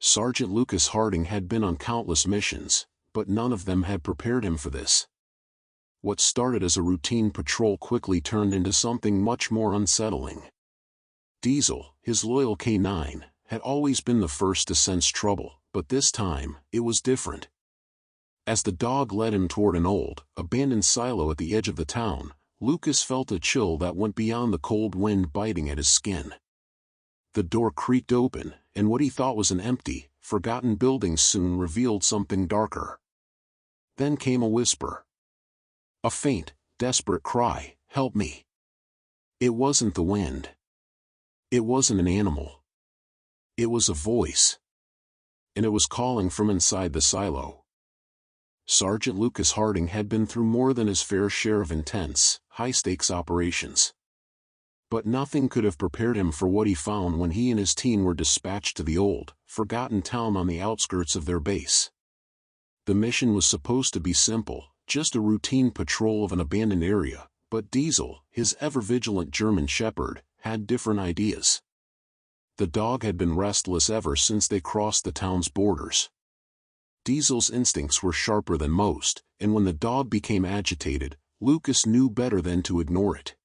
Sergeant Lucas Harding had been on countless missions, but none of them had prepared him for this. What started as a routine patrol quickly turned into something much more unsettling. Diesel, his loyal K9, had always been the first to sense trouble, but this time, it was different. As the dog led him toward an old, abandoned silo at the edge of the town, Lucas felt a chill that went beyond the cold wind biting at his skin. The door creaked open, and what he thought was an empty, forgotten building soon revealed something darker. Then came a whisper. A faint, desperate cry, "Help me!" It wasn't the wind. It wasn't an animal. It was a voice. And it was calling from inside the silo. Sergeant Lucas Harding had been through more than his fair share of intense, high-stakes operations. But nothing could have prepared him for what he found when he and his team were dispatched to the old, forgotten town on the outskirts of their base. The mission was supposed to be simple, just a routine patrol of an abandoned area, but Diesel, his ever-vigilant German shepherd, had different ideas. The dog had been restless ever since they crossed the town's borders. Diesel's instincts were sharper than most, and when the dog became agitated, Lucas knew better than to ignore it.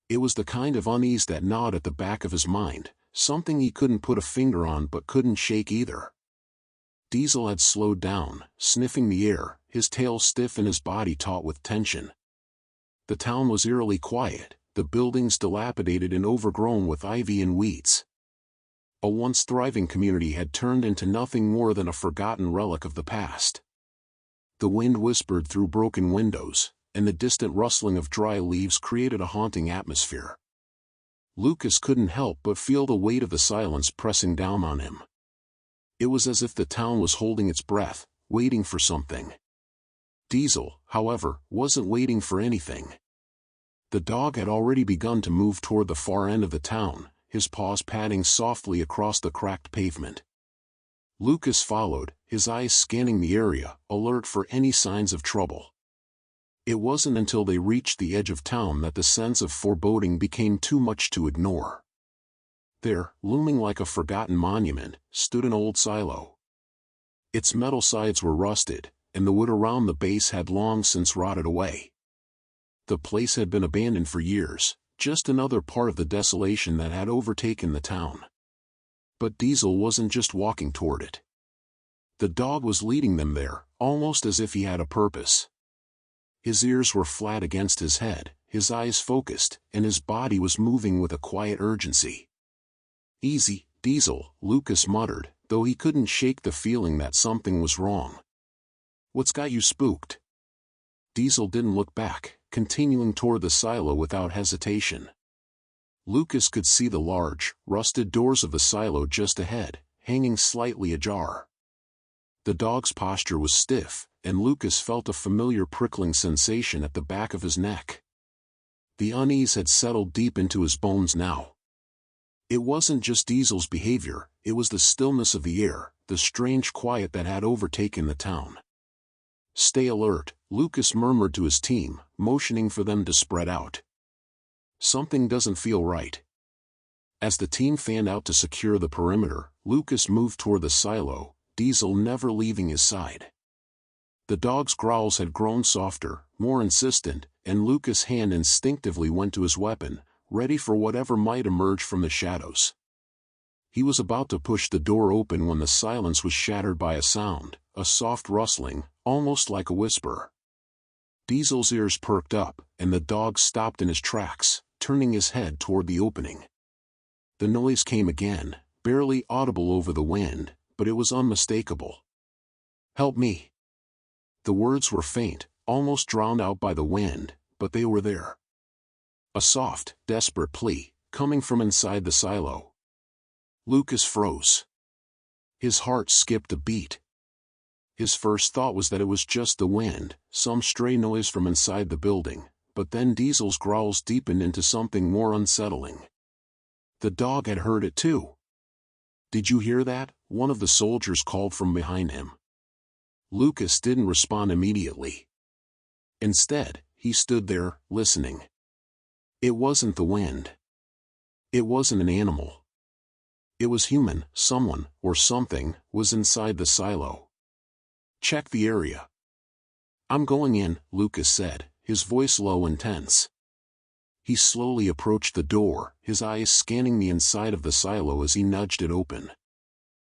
It was the kind of unease that gnawed at the back of his mind, something he couldn't put a finger on but couldn't shake either. Diesel had slowed down, sniffing the air, his tail stiff and his body taut with tension. The town was eerily quiet, the buildings dilapidated and overgrown with ivy and weeds. A once thriving community had turned into nothing more than a forgotten relic of the past. The wind whispered through broken windows, and the distant rustling of dry leaves created a haunting atmosphere. Lucas couldn't help but feel the weight of the silence pressing down on him. It was as if the town was holding its breath, waiting for something. Diesel, however, wasn't waiting for anything. The dog had already begun to move toward the far end of the town, his paws padding softly across the cracked pavement. Lucas followed, his eyes scanning the area, alert for any signs of trouble. It wasn't until they reached the edge of town that the sense of foreboding became too much to ignore. There, looming like a forgotten monument, stood an old silo. Its metal sides were rusted, and the wood around the base had long since rotted away. The place had been abandoned for years, just another part of the desolation that had overtaken the town. But Diesel wasn't just walking toward it. The dog was leading them there, almost as if he had a purpose. His ears were flat against his head, his eyes focused, and his body was moving with a quiet urgency. "Easy, Diesel," Lucas muttered, though he couldn't shake the feeling that something was wrong. "What's got you spooked?" Diesel didn't look back, continuing toward the silo without hesitation. Lucas could see the large, rusted doors of the silo just ahead, hanging slightly ajar. The dog's posture was stiff, and Lucas felt a familiar prickling sensation at the back of his neck. The unease had settled deep into his bones now. It wasn't just Diesel's behavior, it was the stillness of the air, the strange quiet that had overtaken the town. "Stay alert," Lucas murmured to his team, motioning for them to spread out. "Something doesn't feel right." As the team fanned out to secure the perimeter, Lucas moved toward the silo, Diesel never leaving his side. The dog's growls had grown softer, more insistent, and Lucas' hand instinctively went to his weapon, ready for whatever might emerge from the shadows. He was about to push the door open when the silence was shattered by a sound, a soft rustling, almost like a whisper. Diesel's ears perked up, and the dog stopped in his tracks, turning his head toward the opening. The noise came again, barely audible over the wind, but it was unmistakable. "Help me." The words were faint, almost drowned out by the wind, but they were there. A soft, desperate plea, coming from inside the silo. Lucas froze. His heart skipped a beat. His first thought was that it was just the wind, some stray noise from inside the building, but then Diesel's growls deepened into something more unsettling. The dog had heard it too. "Did you hear that?" one of the soldiers called from behind him. Lucas didn't respond immediately. Instead, he stood there, listening. It wasn't the wind. It wasn't an animal. It was human. Someone, or something, was inside the silo. Check the area. I'm going in, Lucas said, his voice low and tense. He slowly approached the door, his eyes scanning the inside of the silo as he nudged it open.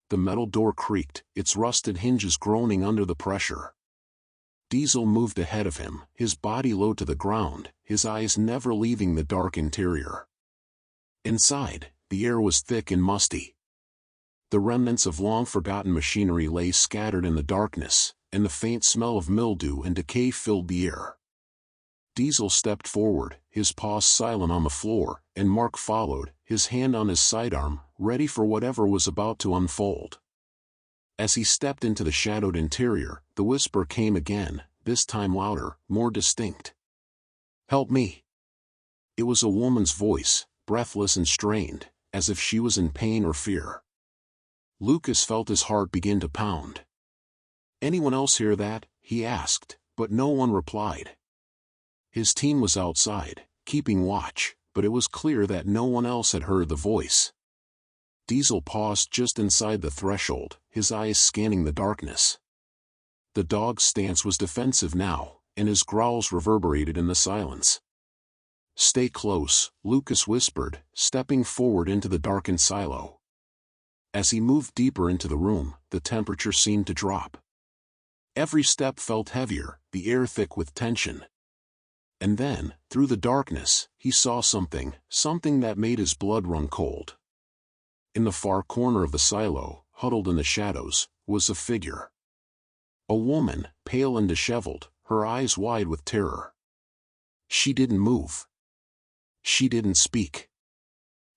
The metal door creaked, its rusted hinges groaning under the pressure. Diesel moved ahead of him, his body low to the ground, his eyes never leaving the dark interior. Inside, the air was thick and musty. The remnants of long-forgotten machinery lay scattered in the darkness, and the faint smell of mildew and decay filled the air. Diesel stepped forward, his paws silent on the floor, and Mark followed, his hand on his sidearm, ready for whatever was about to unfold. As he stepped into the shadowed interior, the whisper came again, this time louder, more distinct. "Help me." It was a woman's voice, breathless and strained, as if she was in pain or fear. Lucas felt his heart begin to pound. "Anyone else hear that?" he asked, but no one replied. His team was outside, keeping watch, but it was clear that no one else had heard the voice. Diesel paused just inside the threshold, his eyes scanning the darkness. The dog's stance was defensive now, and his growls reverberated in the silence. "Stay close," Lucas whispered, stepping forward into the darkened silo. As he moved deeper into the room, the temperature seemed to drop. Every step felt heavier, the air thick with tension. And then, through the darkness, he saw something that made his blood run cold. In the far corner of the silo, huddled in the shadows, was a figure. A woman, pale and disheveled, her eyes wide with terror. She didn't move. She didn't speak.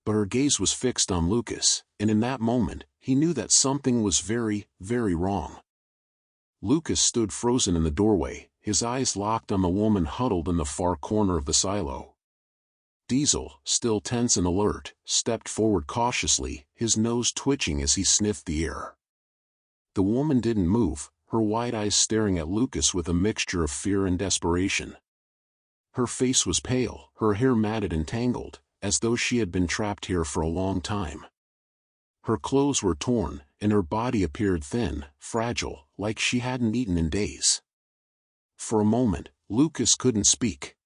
But her gaze was fixed on Lucas, and in that moment, he knew that something was very, very wrong. Lucas stood frozen in the doorway, his eyes locked on the woman huddled in the far corner of the silo. Diesel, still tense and alert, stepped forward cautiously, his nose twitching as he sniffed the air. The woman didn't move, her wide eyes staring at Lucas with a mixture of fear and desperation. Her face was pale, her hair matted and tangled, as though she had been trapped here for a long time. Her clothes were torn, and her body appeared thin, fragile, like she hadn't eaten in days. For a moment, Lucas couldn't speak.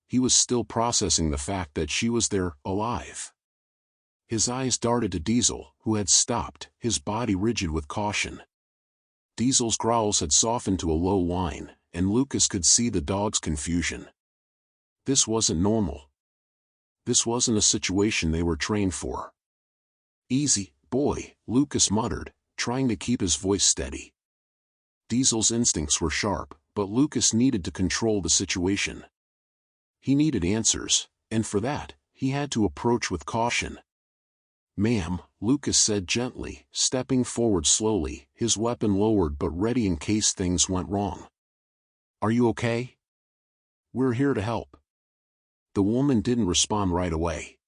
He was still processing the fact that she was there, alive. His eyes darted to Diesel, who had stopped, his body rigid with caution. Diesel's growls had softened to a low whine, and Lucas could see the dog's confusion. This wasn't normal. This wasn't a situation they were trained for. "Easy, boy," Lucas muttered, trying to keep his voice steady. Diesel's instincts were sharp, but Lucas needed to control the situation. He needed answers, and for that, he had to approach with caution. "Ma'am," Lucas said gently, stepping forward slowly, his weapon lowered but ready in case things went wrong. "Are you okay?" "We're here to help." The woman didn't respond right away.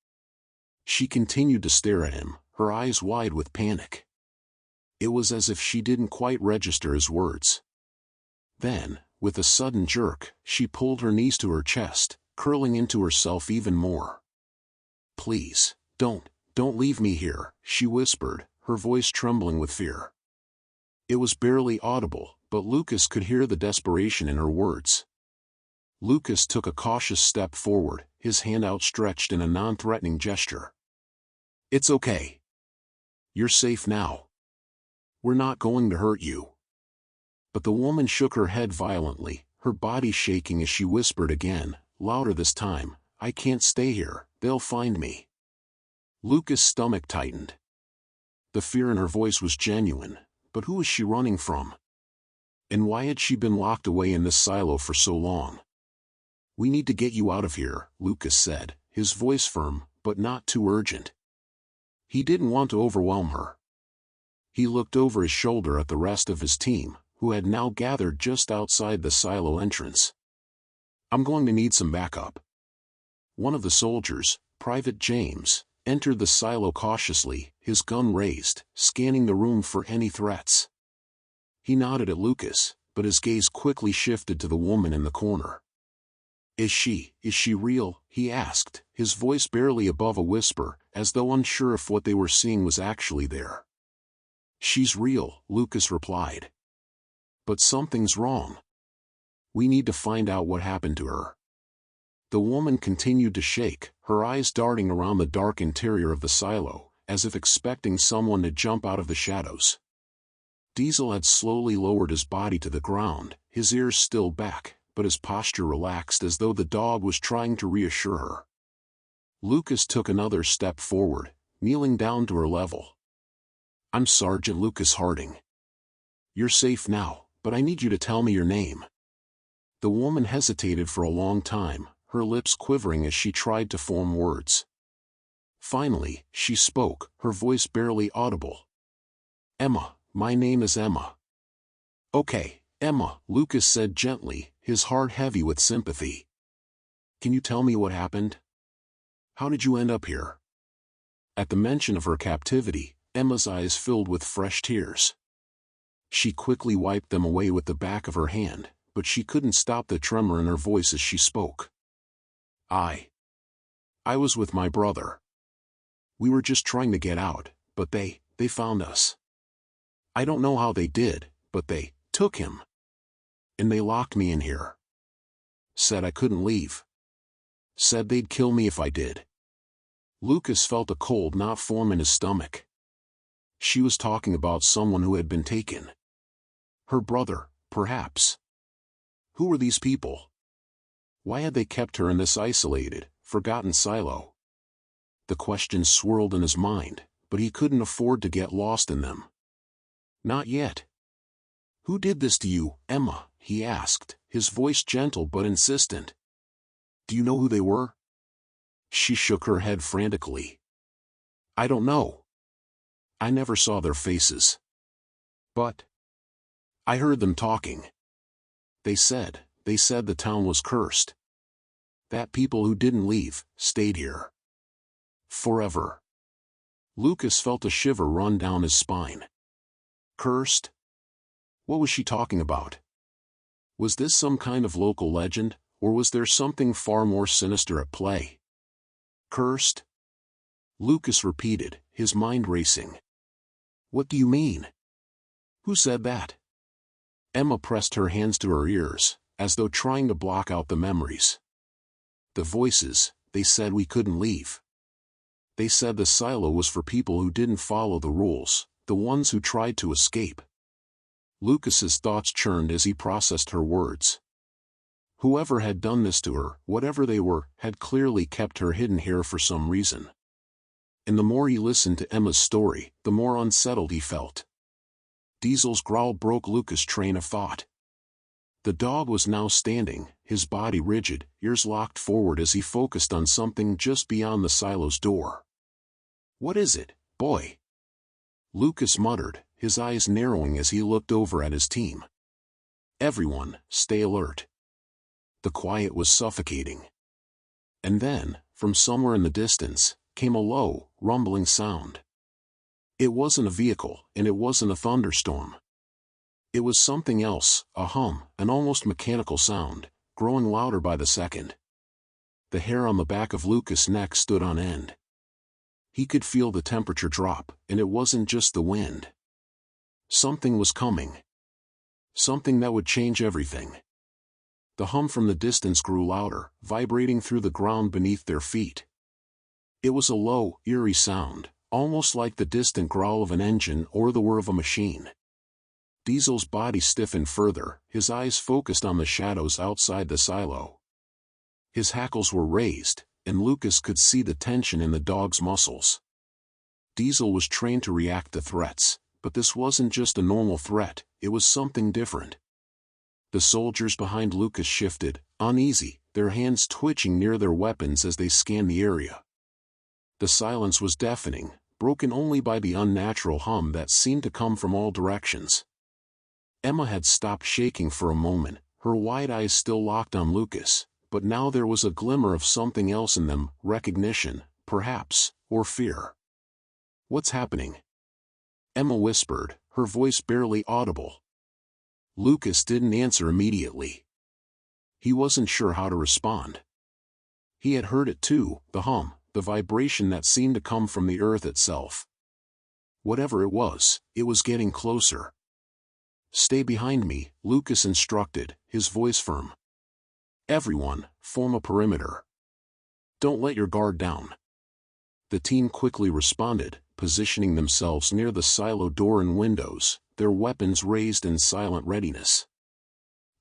She continued to stare at him, her eyes wide with panic. It was as if she didn't quite register his words. Then, with a sudden jerk, she pulled her knees to her chest, curling into herself even more. "Please, don't leave me here," she whispered, her voice trembling with fear. It was barely audible, but Lucas could hear the desperation in her words. Lucas took a cautious step forward, his hand outstretched in a non-threatening gesture. "It's okay. You're safe now. We're not going to hurt you." But the woman shook her head violently, her body shaking as she whispered again, louder this time, "I can't stay here, they'll find me." Lucas' stomach tightened. The fear in her voice was genuine, but who was she running from? And why had she been locked away in this silo for so long? "We need to get you out of here," Lucas said, his voice firm, but not too urgent. He didn't want to overwhelm her. He looked over his shoulder at the rest of his team, who had now gathered just outside the silo entrance. "I'm going to need some backup." One of the soldiers, Private James, entered the silo cautiously, his gun raised, scanning the room for any threats. He nodded at Lucas, but his gaze quickly shifted to the woman in the corner. Is she real?" he asked, his voice barely above a whisper, as though unsure if what they were seeing was actually there. "She's real," Lucas replied. "But something's wrong. We need to find out what happened to her." The woman continued to shake, her eyes darting around the dark interior of the silo, as if expecting someone to jump out of the shadows. Diesel had slowly lowered his body to the ground, his ears still back, but his posture relaxed as though the dog was trying to reassure her. Lucas took another step forward, kneeling down to her level. "I'm Sergeant Lucas Harding. You're safe now, but I need you to tell me your name." The woman hesitated for a long time, her lips quivering as she tried to form words. Finally, she spoke, her voice barely audible. "Emma, my name is Emma." "Okay, Emma," Lucas said gently, his heart heavy with sympathy. "Can you tell me what happened? How did you end up here?" At the mention of her captivity, Emma's eyes filled with fresh tears. She quickly wiped them away with the back of her hand, but she couldn't stop the tremor in her voice as she spoke. I was with my brother. We were just trying to get out, but they found us. I don't know how they did, but they took him. And they locked me in here. Said I couldn't leave. Said they'd kill me if I did." Lucas felt a cold knot form in his stomach. She was talking about someone who had been taken. Her brother, perhaps. Who were these people? Why had they kept her in this isolated, forgotten silo? The questions swirled in his mind, but he couldn't afford to get lost in them. Not yet. "Who did this to you, Emma?" he asked, his voice gentle but insistent. "Do you know who they were?" She shook her head frantically. "I don't know. I never saw their faces. But I heard them talking. They said the town was cursed. That people who didn't leave, stayed here. Forever." Lucas felt a shiver run down his spine. Cursed? What was she talking about? Was this some kind of local legend, or was there something far more sinister at play? Cursed? Lucas repeated, his mind racing. "What do you mean? Who said that?" Emma pressed her hands to her ears, as though trying to block out the memories. "The voices, they said we couldn't leave. They said the silo was for people who didn't follow the rules, the ones who tried to escape." Lucas's thoughts churned as he processed her words. Whoever had done this to her, whatever they were, had clearly kept her hidden here for some reason. And the more he listened to Emma's story, the more unsettled he felt. Diesel's growl broke Lucas' train of thought. The dog was now standing, his body rigid, ears locked forward as he focused on something just beyond the silo's door. "What is it, boy?" Lucas muttered, his eyes narrowing as he looked over at his team. "Everyone, stay alert." The quiet was suffocating. And then, from somewhere in the distance, came a low, rumbling sound. It wasn't a vehicle, and it wasn't a thunderstorm. It was something else, a hum, an almost mechanical sound, growing louder by the second. The hair on the back of Lucas' neck stood on end. He could feel the temperature drop, and it wasn't just the wind. Something was coming. Something that would change everything. The hum from the distance grew louder, vibrating through the ground beneath their feet. It was a low, eerie sound, almost like the distant growl of an engine or the whir of a machine. Diesel's body stiffened further, his eyes focused on the shadows outside the silo. His hackles were raised, and Lucas could see the tension in the dog's muscles. Diesel was trained to react to threats, but this wasn't just a normal threat, it was something different. The soldiers behind Lucas shifted, uneasy, their hands twitching near their weapons as they scanned the area. The silence was deafening, broken only by the unnatural hum that seemed to come from all directions. Emma had stopped shaking for a moment, her wide eyes still locked on Lucas, but now there was a glimmer of something else in them, recognition, perhaps, or fear. "What's happening?" Emma whispered, her voice barely audible. Lucas didn't answer immediately. He wasn't sure how to respond. He had heard it too, the hum, the vibration that seemed to come from the earth itself. Whatever it was getting closer. "Stay behind me," Lucas instructed, his voice firm. "Everyone, form a perimeter. Don't let your guard down." The team quickly responded, positioning themselves near the silo door and windows, their weapons raised in silent readiness.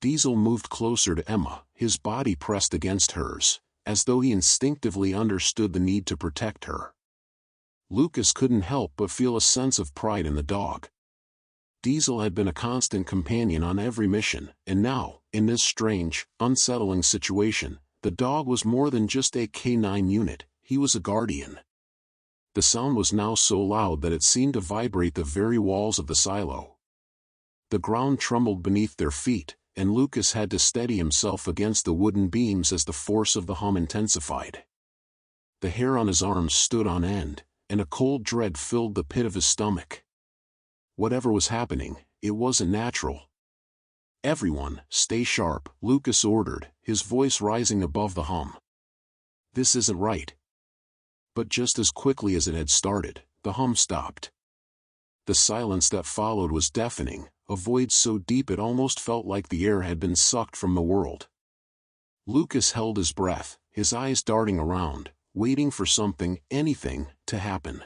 Diesel moved closer to Emma, his body pressed against hers, as though he instinctively understood the need to protect her. Lucas couldn't help but feel a sense of pride in the dog. Diesel had been a constant companion on every mission, and now, in this strange, unsettling situation, the dog was more than just a K9 unit, he was a guardian. The sound was now so loud that it seemed to vibrate the very walls of the silo. The ground trembled beneath their feet, and Lucas had to steady himself against the wooden beams as the force of the hum intensified. The hair on his arms stood on end, and a cold dread filled the pit of his stomach. Whatever was happening, it wasn't natural. "Everyone, stay sharp," Lucas ordered, his voice rising above the hum. "This isn't right." But just as quickly as it had started, the hum stopped. The silence that followed was deafening, a void so deep it almost felt like the air had been sucked from the world. Lucas held his breath, his eyes darting around, waiting for something, anything, to happen.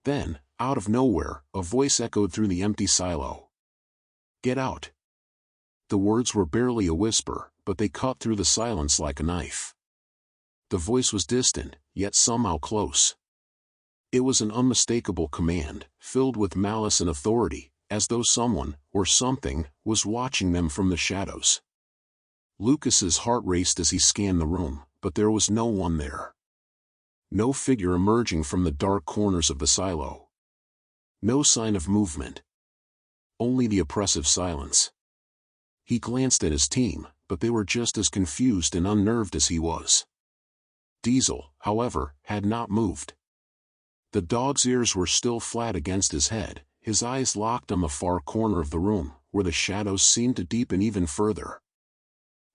Then, out of nowhere, a voice echoed through the empty silo. "Get out." The words were barely a whisper, but they cut through the silence like a knife. The voice was distant, yet somehow close. It was an unmistakable command, filled with malice and authority, as though someone, or something, was watching them from the shadows. Lucas's heart raced as he scanned the room, but there was no one there. No figure emerging from the dark corners of the silo. No sign of movement. Only the oppressive silence. He glanced at his team, but they were just as confused and unnerved as he was. Diesel, however, had not moved. The dog's ears were still flat against his head, his eyes locked on the far corner of the room, where the shadows seemed to deepen even further.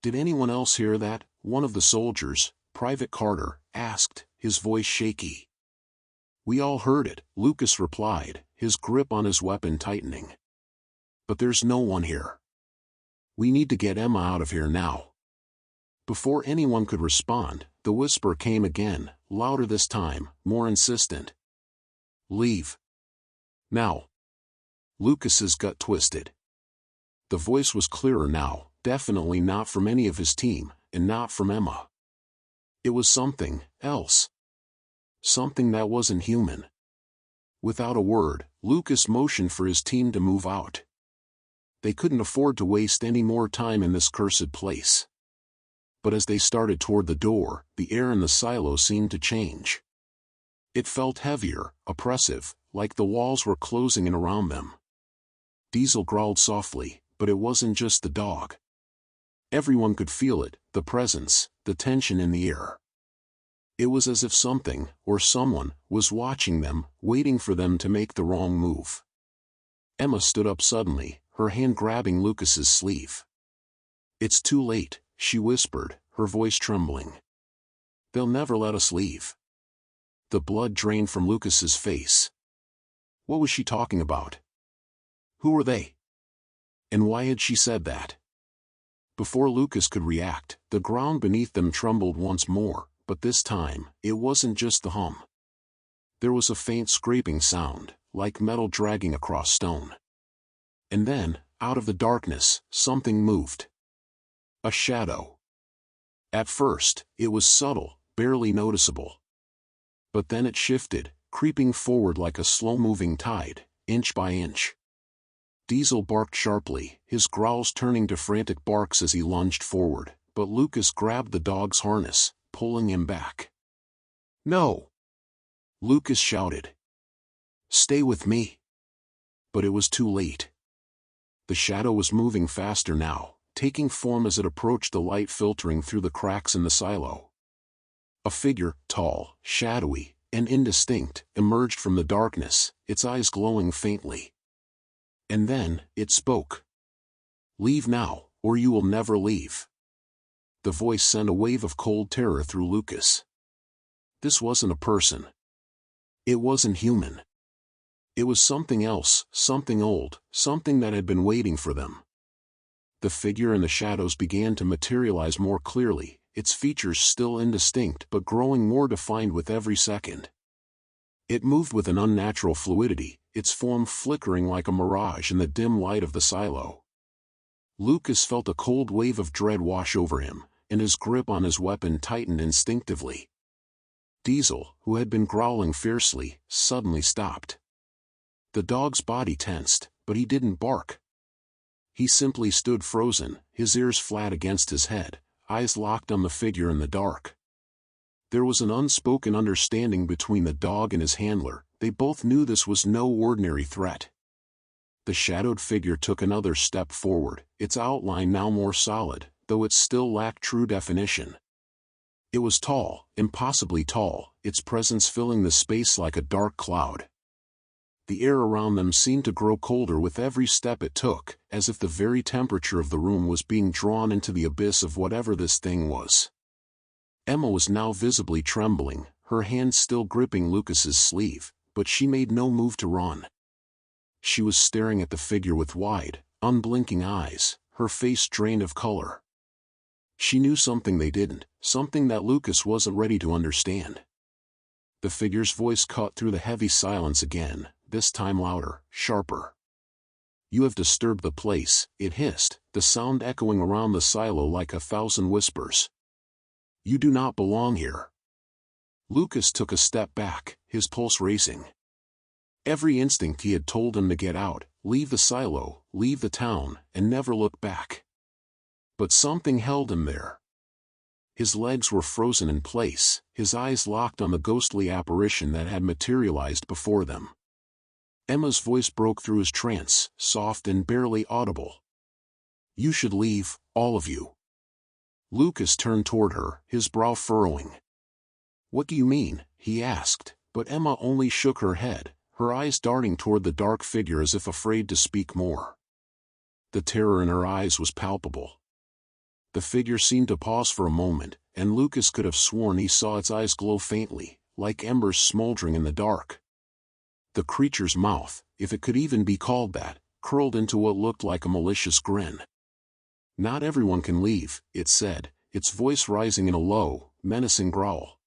"Did anyone else hear that?" one of the soldiers, Private Carter, asked, his voice shaky. "We all heard it," Lucas replied, his grip on his weapon tightening. "But there's no one here. We need to get Emma out of here now." Before anyone could respond, the whisper came again, louder this time, more insistent. "Leave. Now." Lucas's gut twisted. The voice was clearer now, definitely not from any of his team, and not from Emma. It was something else. Something that wasn't human. Without a word, Lucas motioned for his team to move out. They couldn't afford to waste any more time in this cursed place. But as they started toward the door, the air in the silo seemed to change. It felt heavier, oppressive, like the walls were closing in around them. Diesel growled softly, but it wasn't just the dog. Everyone could feel it, the presence, the tension in the air. It was as if something, or someone, was watching them, waiting for them to make the wrong move. Emma stood up suddenly, her hand grabbing Lucas's sleeve. "It's too late," she whispered, her voice trembling. "They'll never let us leave." The blood drained from Lucas's face. What was she talking about? Who were they? And why had she said that? Before Lucas could react, the ground beneath them trembled once more, but this time, it wasn't just the hum. There was a faint scraping sound, like metal dragging across stone. And then, out of the darkness, something moved. A shadow. At first, it was subtle, barely noticeable. But then it shifted, creeping forward like a slow-moving tide, inch by inch. Diesel barked sharply, his growls turning to frantic barks as he lunged forward, but Lucas grabbed the dog's harness, pulling him back. "No!" Lucas shouted. "Stay with me." But it was too late. The shadow was moving faster now, taking form as it approached the light filtering through the cracks in the silo. A figure, tall, shadowy, and indistinct, emerged from the darkness, its eyes glowing faintly. And then, it spoke. "Leave now, or you will never leave." The voice sent a wave of cold terror through Lucas. This wasn't a person. It wasn't human. It was something else, something old, something that had been waiting for them. The figure in the shadows began to materialize more clearly, its features still indistinct but growing more defined with every second. It moved with an unnatural fluidity, its form flickering like a mirage in the dim light of the silo. Lucas felt a cold wave of dread wash over him, and his grip on his weapon tightened instinctively. Diesel, who had been growling fiercely, suddenly stopped. The dog's body tensed, but he didn't bark. He simply stood frozen, his ears flat against his head, eyes locked on the figure in the dark. There was an unspoken understanding between the dog and his handler. They both knew this was no ordinary threat. The shadowed figure took another step forward, its outline now more solid, though it still lacked true definition. It was tall, impossibly tall, its presence filling the space like a dark cloud. The air around them seemed to grow colder with every step it took, as if the very temperature of the room was being drawn into the abyss of whatever this thing was. Emma was now visibly trembling, her hand still gripping Lucas's sleeve, but she made no move to run. She was staring at the figure with wide, unblinking eyes, her face drained of color. She knew something they didn't, something that Lucas wasn't ready to understand. The figure's voice cut through the heavy silence again, this time louder, sharper. "You have disturbed the place," it hissed, the sound echoing around the silo like 1,000 whispers. "You do not belong here." Lucas took a step back, his pulse racing. Every instinct he had told him to get out, leave the silo, leave the town, and never look back. But something held him there. His legs were frozen in place, his eyes locked on the ghostly apparition that had materialized before them. Emma's voice broke through his trance, soft and barely audible. "You should leave, all of you." Lucas turned toward her, his brow furrowing. "What do you mean?" he asked, but Emma only shook her head, her eyes darting toward the dark figure as if afraid to speak more. The terror in her eyes was palpable. The figure seemed to pause for a moment, and Lucas could have sworn he saw its eyes glow faintly, like embers smoldering in the dark. The creature's mouth, if it could even be called that, curled into what looked like a malicious grin. "Not everyone can leave," it said, its voice rising in a low, menacing growl.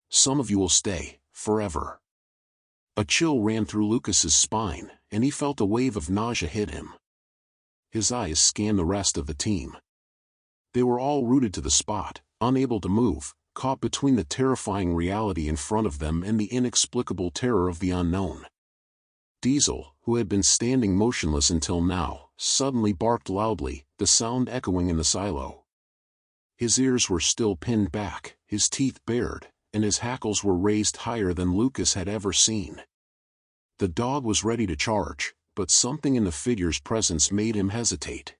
"Some of you will stay, forever." A chill ran through Lucas's spine, and he felt a wave of nausea hit him. His eyes scanned the rest of the team. They were all rooted to the spot, unable to move, caught between the terrifying reality in front of them and the inexplicable terror of the unknown. Diesel, who had been standing motionless until now, suddenly barked loudly, the sound echoing in the silo. His ears were still pinned back, his teeth bared, and his hackles were raised higher than Lucas had ever seen. The dog was ready to charge, but something in the figure's presence made him hesitate.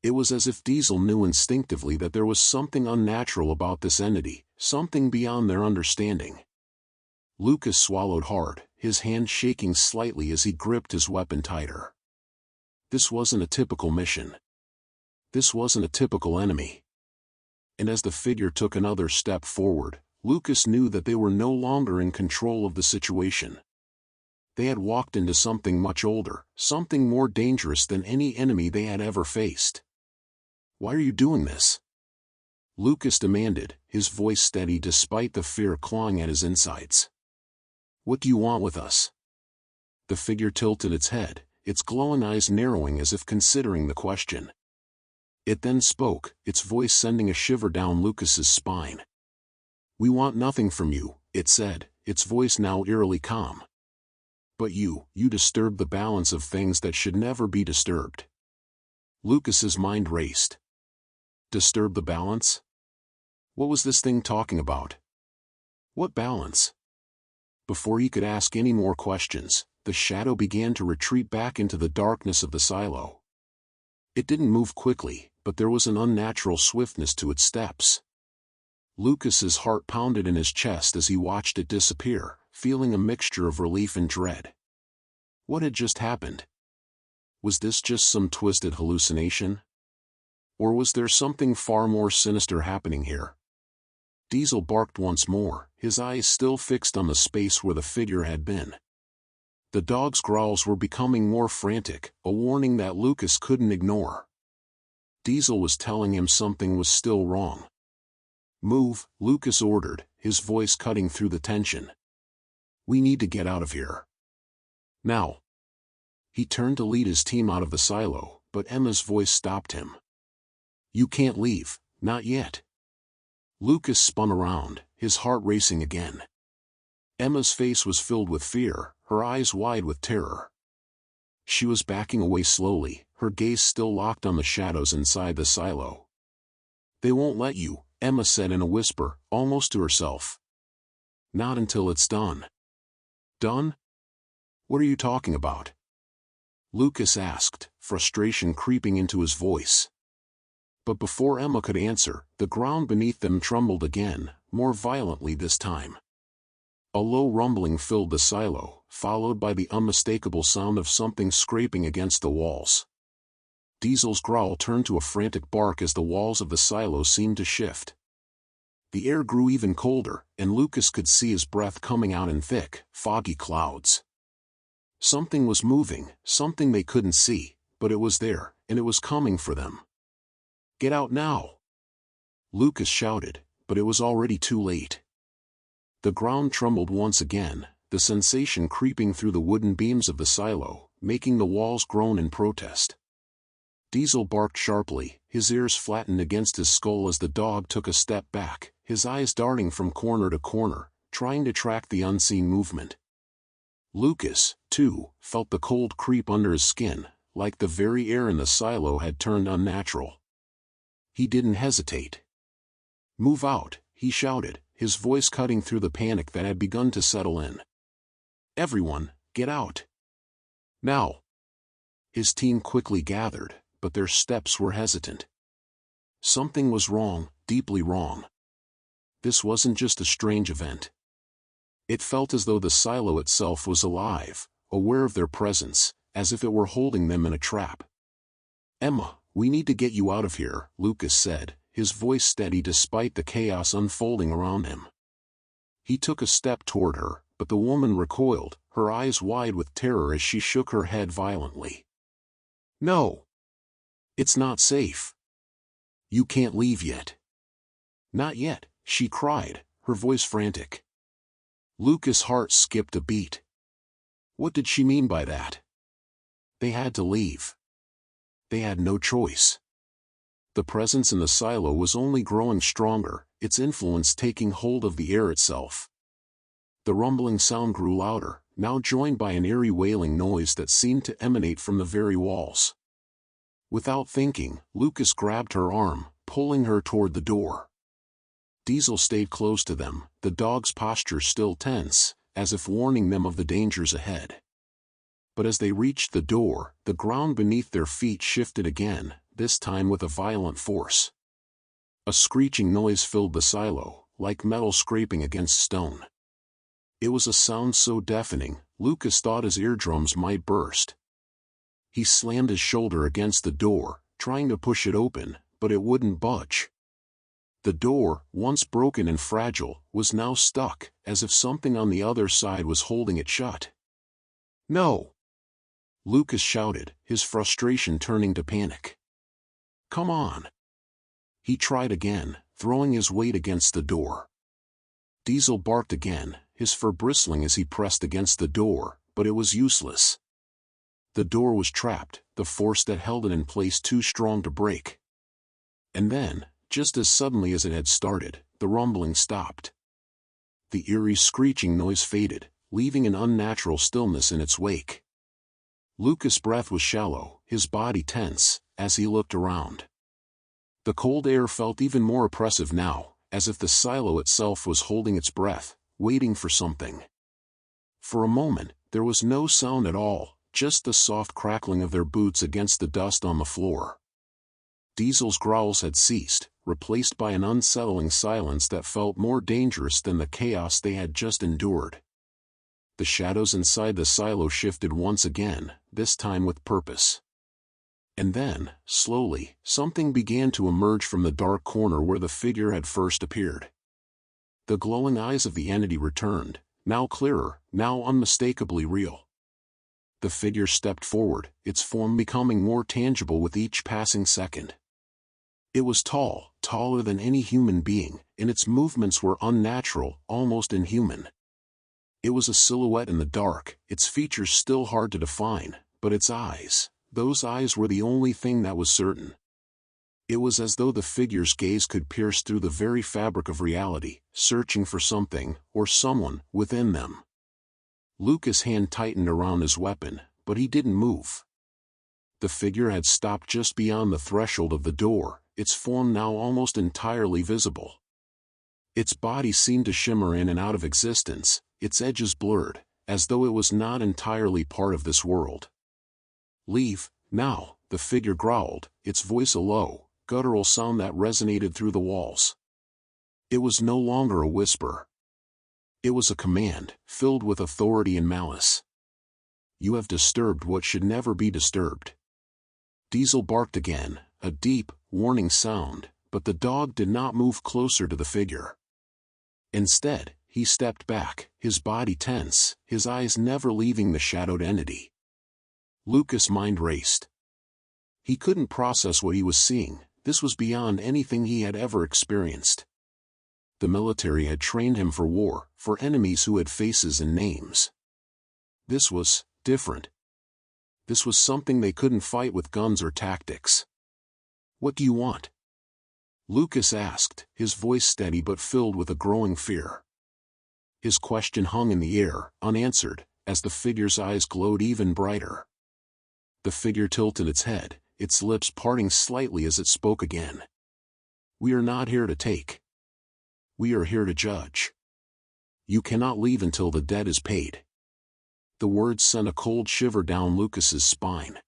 It was as if Diesel knew instinctively that there was something unnatural about this entity, something beyond their understanding. Lucas swallowed hard, his hand shaking slightly as he gripped his weapon tighter. This wasn't a typical mission. This wasn't a typical enemy. And as the figure took another step forward, Lucas knew that they were no longer in control of the situation. They had walked into something much older, something more dangerous than any enemy they had ever faced. "Why are you doing this?" Lucas demanded, his voice steady despite the fear clawing at his insides. "What do you want with us?" The figure tilted its head, its glowing eyes narrowing as if considering the question. It then spoke, its voice sending a shiver down Lucas's spine. "We want nothing from you," it said, its voice now eerily calm. "But you disturb the balance of things that should never be disturbed." Lucas's mind raced. Disturb the balance? What was this thing talking about? What balance? Before he could ask any more questions, the shadow began to retreat back into the darkness of the silo. It didn't move quickly, but there was an unnatural swiftness to its steps. Lucas's heart pounded in his chest as he watched it disappear, feeling a mixture of relief and dread. What had just happened? Was this just some twisted hallucination? Or was there something far more sinister happening here? Diesel barked once more, his eyes still fixed on the space where the figure had been. The dog's growls were becoming more frantic, a warning that Lucas couldn't ignore. Diesel was telling him something was still wrong. "Move," Lucas ordered, his voice cutting through the tension. "We need to get out of here. Now." He turned to lead his team out of the silo, but Emma's voice stopped him. "You can't leave, not yet." Lucas spun around, his heart racing again. Emma's face was filled with fear, her eyes wide with terror. She was backing away slowly, her gaze still locked on the shadows inside the silo. "They won't let you," Emma said in a whisper, almost to herself. "Not until it's done." "Done? What are you talking about?" Lucas asked, frustration creeping into his voice. But before Emma could answer, the ground beneath them trembled again, more violently this time. A low rumbling filled the silo, followed by the unmistakable sound of something scraping against the walls. Diesel's growl turned to a frantic bark as the walls of the silo seemed to shift. The air grew even colder, and Lucas could see his breath coming out in thick, foggy clouds. Something was moving, something they couldn't see, but it was there, and it was coming for them. "Get out now!" Lucas shouted, but it was already too late. The ground trembled once again, the sensation creeping through the wooden beams of the silo, making the walls groan in protest. Diesel barked sharply, his ears flattened against his skull as the dog took a step back, his eyes darting from corner to corner, trying to track the unseen movement. Lucas, too, felt the cold creep under his skin, like the very air in the silo had turned unnatural. He didn't hesitate. "Move out," he shouted, his voice cutting through the panic that had begun to settle in. "Everyone, get out. Now." His team quickly gathered, but their steps were hesitant. Something was wrong, deeply wrong. This wasn't just a strange event. It felt as though the silo itself was alive, aware of their presence, as if it were holding them in a trap. "Emma, we need to get you out of here," Lucas said, his voice steady despite the chaos unfolding around him. He took a step toward her, but the woman recoiled, her eyes wide with terror as she shook her head violently. "No. It's not safe. You can't leave yet." "Not yet," she cried, her voice frantic. Lucas' heart skipped a beat. What did she mean by that? They had to leave. They had no choice. The presence in the silo was only growing stronger, its influence taking hold of the air itself. The rumbling sound grew louder, now joined by an eerie wailing noise that seemed to emanate from the very walls. Without thinking, Lucas grabbed her arm, pulling her toward the door. Diesel stayed close to them, the dog's posture still tense, as if warning them of the dangers ahead. But as they reached the door, the ground beneath their feet shifted again, this time with a violent force. A screeching noise filled the silo, like metal scraping against stone. It was a sound so deafening, Lucas thought his eardrums might burst. He slammed his shoulder against the door, trying to push it open, but it wouldn't budge. The door, once broken and fragile, was now stuck, as if something on the other side was holding it shut. "No!" Lucas shouted, his frustration turning to panic. "Come on!" He tried again, throwing his weight against the door. Diesel barked again, his fur bristling as he pressed against the door, but it was useless. The door was trapped, the force that held it in place too strong to break. And then, just as suddenly as it had started, the rumbling stopped. The eerie screeching noise faded, leaving an unnatural stillness in its wake. Lucas' breath was shallow, his body tense, as he looked around. The cold air felt even more oppressive now, as if the silo itself was holding its breath, waiting for something. For a moment, there was no sound at all, just the soft crackling of their boots against the dust on the floor. Diesel's growls had ceased, replaced by an unsettling silence that felt more dangerous than the chaos they had just endured. The shadows inside the silo shifted once again, this time with purpose. And then, slowly, something began to emerge from the dark corner where the figure had first appeared. The glowing eyes of the entity returned, now clearer, now unmistakably real. The figure stepped forward, its form becoming more tangible with each passing second. It was tall, taller than any human being, and its movements were unnatural, almost inhuman. It was a silhouette in the dark, its features still hard to define, but its eyes, those eyes were the only thing that was certain. It was as though the figure's gaze could pierce through the very fabric of reality, searching for something, or someone, within them. Lucas' hand tightened around his weapon, but he didn't move. The figure had stopped just beyond the threshold of the door, its form now almost entirely visible. Its body seemed to shimmer in and out of existence, its edges blurred, as though it was not entirely part of this world. "Leave, now," the figure growled, its voice a low, guttural sound that resonated through the walls. It was no longer a whisper. It was a command, filled with authority and malice. "You have disturbed what should never be disturbed." Diesel barked again, a deep, warning sound, but the dog did not move closer to the figure. Instead, he stepped back, his body tense, his eyes never leaving the shadowed entity. Lucas' mind raced. He couldn't process what he was seeing. This was beyond anything he had ever experienced. The military had trained him for war, for enemies who had faces and names. This was different. This was something they couldn't fight with guns or tactics. "What do you want?" Lucas asked, his voice steady but filled with a growing fear. His question hung in the air, unanswered, as the figure's eyes glowed even brighter. The figure tilted its head, its lips parting slightly as it spoke again. "We are not here to take. We are here to judge. You cannot leave until the debt is paid." The words sent a cold shiver down Lucas's spine.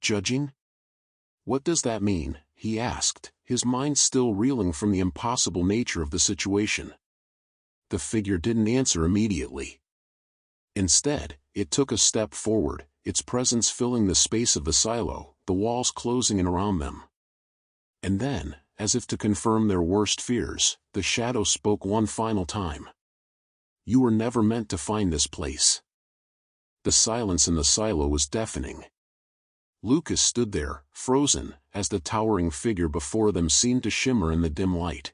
"Judging? What does that mean?" he asked, his mind still reeling from the impossible nature of the situation. The figure didn't answer immediately. Instead, it took a step forward, its presence filling the space of the silo, the walls closing in around them. And then, as if to confirm their worst fears, the shadow spoke one final time. "You were never meant to find this place." The silence in the silo was deafening. Lucas stood there, frozen, as the towering figure before them seemed to shimmer in the dim light.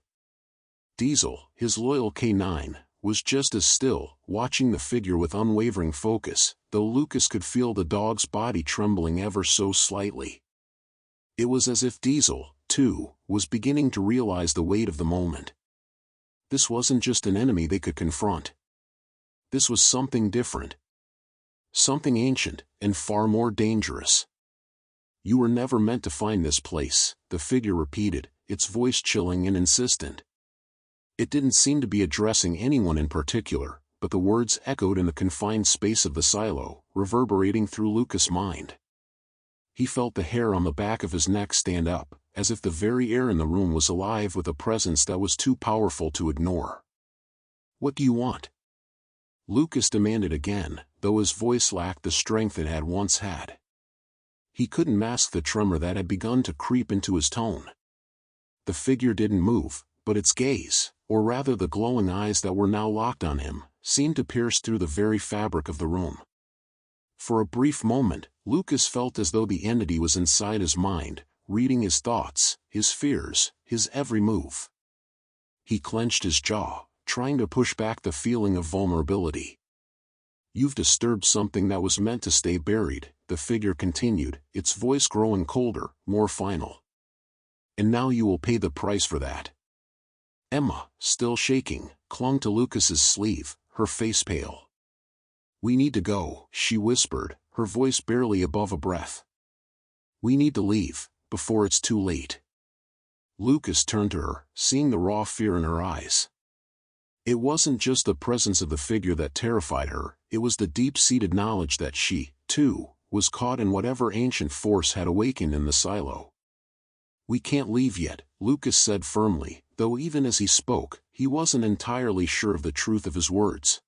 Diesel, his loyal K9, was just as still, watching the figure with unwavering focus, though Lucas could feel the dog's body trembling ever so slightly. It was as if Diesel, too, was beginning to realize the weight of the moment. This wasn't just an enemy they could confront. This was something different. Something ancient, and far more dangerous. "You were never meant to find this place," the figure repeated, its voice chilling and insistent. It didn't seem to be addressing anyone in particular, but the words echoed in the confined space of the silo, reverberating through Lucas' mind. He felt the hair on the back of his neck stand up, as if the very air in the room was alive with a presence that was too powerful to ignore. "What do you want?" Lucas demanded again, though his voice lacked the strength it had once had. He couldn't mask the tremor that had begun to creep into his tone. The figure didn't move, but its gaze, or rather the glowing eyes that were now locked on him, seemed to pierce through the very fabric of the room. For a brief moment, Lucas felt as though the entity was inside his mind, reading his thoughts, his fears, his every move. He clenched his jaw, trying to push back the feeling of vulnerability. "You've disturbed something that was meant to stay buried," the figure continued, its voice growing colder, more final. "And now you will pay the price for that." Emma, still shaking, clung to Lucas's sleeve, her face pale. "We need to go," she whispered, her voice barely above a breath. "We need to leave, before it's too late." Lucas turned to her, seeing the raw fear in her eyes. It wasn't just the presence of the figure that terrified her, it was the deep-seated knowledge that she, too, was caught in whatever ancient force had awakened in the silo. "We can't leave yet," Lucas said firmly, though even as he spoke, he wasn't entirely sure of the truth of his words.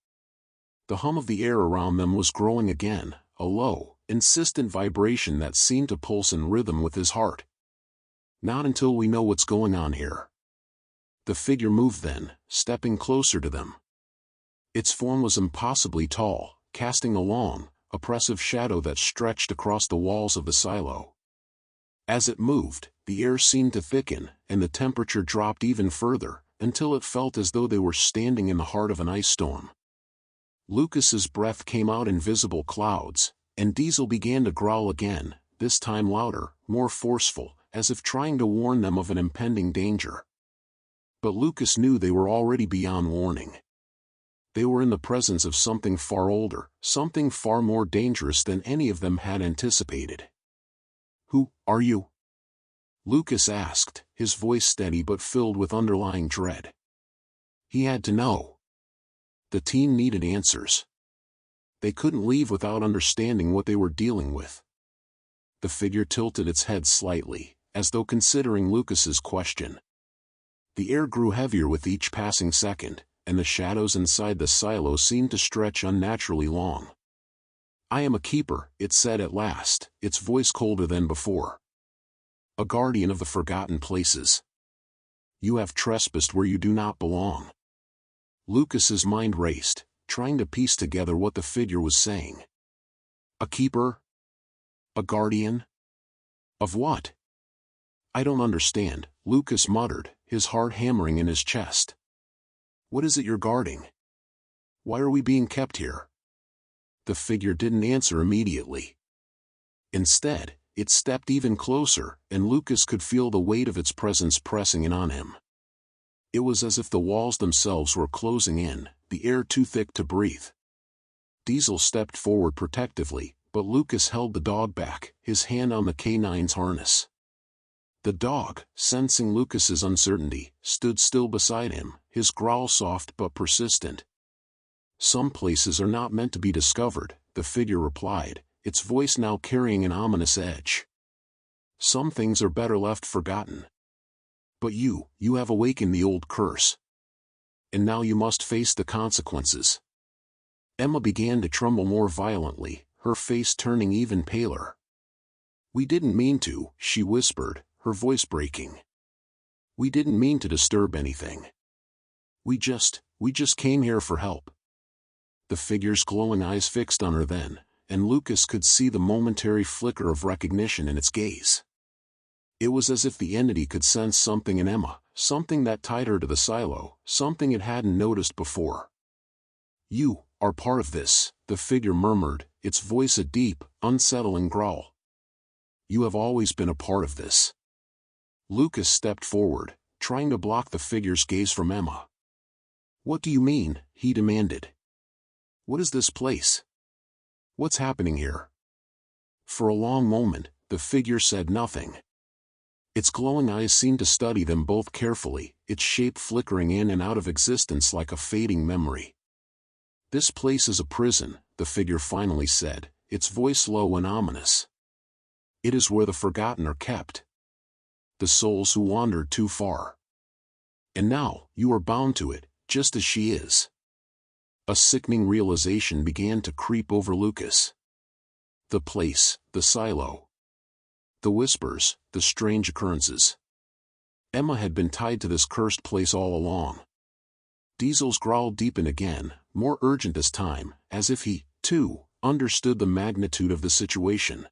The hum of the air around them was growing again, a low, insistent vibration that seemed to pulse in rhythm with his heart. Not until we know what's going on here. The figure moved then, stepping closer to them. Its form was impossibly tall, casting a long, oppressive shadow that stretched across the walls of the silo. As it moved, the air seemed to thicken, and the temperature dropped even further, until it felt as though they were standing in the heart of an ice storm. Lucas's breath came out in visible clouds, and Diesel began to growl again, this time louder, more forceful, as if trying to warn them of an impending danger. But Lucas knew they were already beyond warning. They were in the presence of something far older, something far more dangerous than any of them had anticipated. "Who are you?" Lucas asked, his voice steady but filled with underlying dread. He had to know. The team needed answers. They couldn't leave without understanding what they were dealing with. The figure tilted its head slightly, as though considering Lucas's question. The air grew heavier with each passing second, and the shadows inside the silo seemed to stretch unnaturally long. "I am a keeper," it said at last, its voice colder than before. "A guardian of the forgotten places. You have trespassed where you do not belong." Lucas's mind raced, trying to piece together what the figure was saying. A keeper? A guardian? Of what? "I don't understand," Lucas muttered, his heart hammering in his chest. "What is it you're guarding? Why are we being kept here?" The figure didn't answer immediately. Instead, it stepped even closer, and Lucas could feel the weight of its presence pressing in on him. It was as if the walls themselves were closing in, the air too thick to breathe. Diesel stepped forward protectively, but Lucas held the dog back, his hand on the canine's harness. The dog, sensing Lucas's uncertainty, stood still beside him, his growl soft but persistent. "Some places are not meant to be discovered," the figure replied, its voice now carrying an ominous edge. "Some things are better left forgotten. But you have awakened the old curse. And now you must face the consequences." Emma began to tremble more violently, her face turning even paler. "We didn't mean to," she whispered, her voice breaking. "We didn't mean to disturb anything. We just came here for help." The figure's glowing eyes fixed on her then, and Lucas could see the momentary flicker of recognition in its gaze. It was as if the entity could sense something in Emma, something that tied her to the silo, something it hadn't noticed before. "You are part of this," the figure murmured, its voice a deep, unsettling growl. "You have always been a part of this." Lucas stepped forward, trying to block the figure's gaze from Emma. "What do you mean?" he demanded. "What is this place? What's happening here?" For a long moment, the figure said nothing. Its glowing eyes seemed to study them both carefully, its shape flickering in and out of existence like a fading memory. "This place is a prison," the figure finally said, its voice low and ominous. "It is where the forgotten are kept. The souls who wandered too far. And now, you are bound to it, just as she is." A sickening realization began to creep over Lucas. The place, the silo. The whispers, the strange occurrences. Emma had been tied to this cursed place all along. Diesel's growl deepened again, more urgent this time, as if he, too, understood the magnitude of the situation.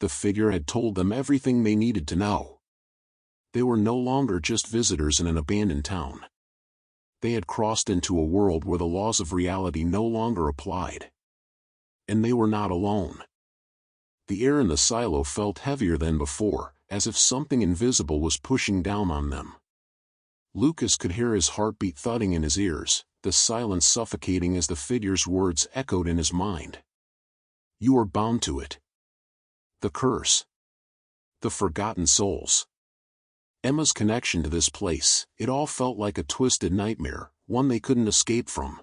The figure had told them everything they needed to know. They were no longer just visitors in an abandoned town. They had crossed into a world where the laws of reality no longer applied. And they were not alone. The air in the silo felt heavier than before, as if something invisible was pushing down on them. Lucas could hear his heartbeat thudding in his ears, the silence suffocating as the figure's words echoed in his mind. "You are bound to it. The curse. The forgotten souls." Emma's connection to this place, it all felt like a twisted nightmare, one they couldn't escape from.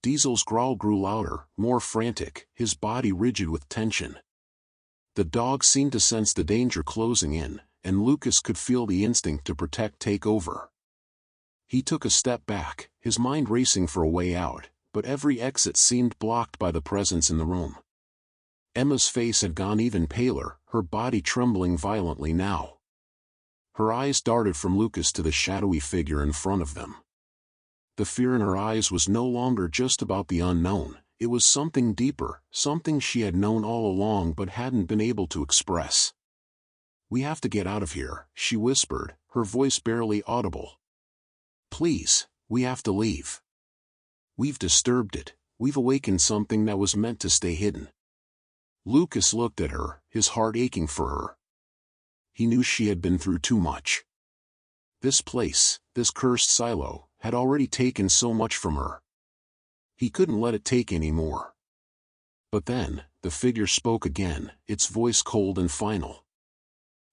Diesel's growl grew louder, more frantic, his body rigid with tension. The dog seemed to sense the danger closing in, and Lucas could feel the instinct to protect take over. He took a step back, his mind racing for a way out, but every exit seemed blocked by the presence in the room. Emma's face had gone even paler, her body trembling violently now. Her eyes darted from Lucas to the shadowy figure in front of them. The fear in her eyes was no longer just about the unknown, it was something deeper, something she had known all along but hadn't been able to express. "We have to get out of here," she whispered, her voice barely audible. "Please, we have to leave. We've disturbed it, we've awakened something that was meant to stay hidden." Lucas looked at her, his heart aching for her. He knew she had been through too much. This place, this cursed silo, had already taken so much from her. He couldn't let it take any more. But then, the figure spoke again, its voice cold and final.